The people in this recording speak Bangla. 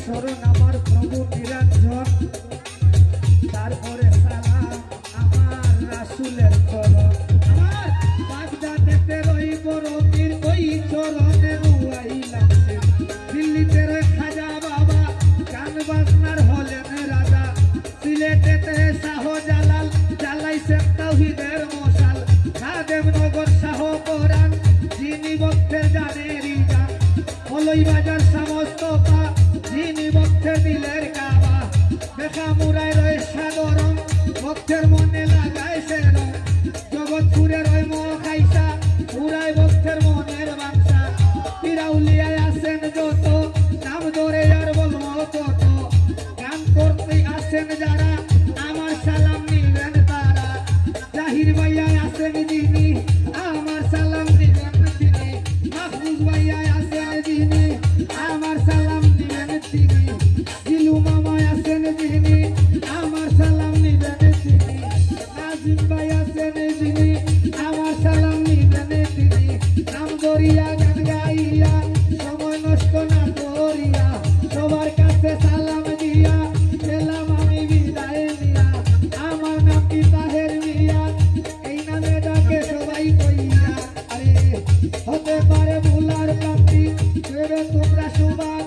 শরণ আমার প্রভু নিরঞ্জন, তারপরে সালাম আমার রাসূলের চরণ। আমার বাগদাদেতে রইব রবির ওই চরণে রুয়াইলাম দিল্লিতে রয় খাজা বাবা গান বাজনার হলেন রাজা, সিলেটেতে শাহজালাল জ্বালাইছেন তাওহীদের মশাল, খাদেমনগর শাহ পরাণ যিনি ভক্তের জানেরই জান, হলই বাজার সমস্ত পা যিনি ভক্তের দিলের কাবা, বেখামুরায় রয় সাগরম ভক্তের মনে লাগায় সেরম, জগৎপুরে রয় মখাইসা পুরাই ভক্তের মনের বাংসা, পিরাউলিয়ায় আছেন যত নাম ধরে আর বলবো তত, গান করতে আসেন যারা আমার সালাম নিবেন তারা, জাহির ভাইয়ায় আছেন যিনি আমার সালাম দিবেন তিনি, মাহফুজ ভাইয়ায় আছেন যিনি আমার সালাম দিবেন তিনি, জিলু মামায় আছেন যিনি আমার সালাম নিবেন তিনি, নাজিম ভাই আছেন যিনি আমার সালাম নিবেন তিনি, নাম ধরিয়া গান গাইয়া সময় নষ্ট না করিয়া সবার কাছে সালাম দিয়া এলাম আমি বিদায় নিয়া, আমার নাম কি তাহের মিয়া এই নামে ডাকে সবাই কইয়া, আরে হতে পারে ভুলার প্রাপ্তি তোমরা সবাই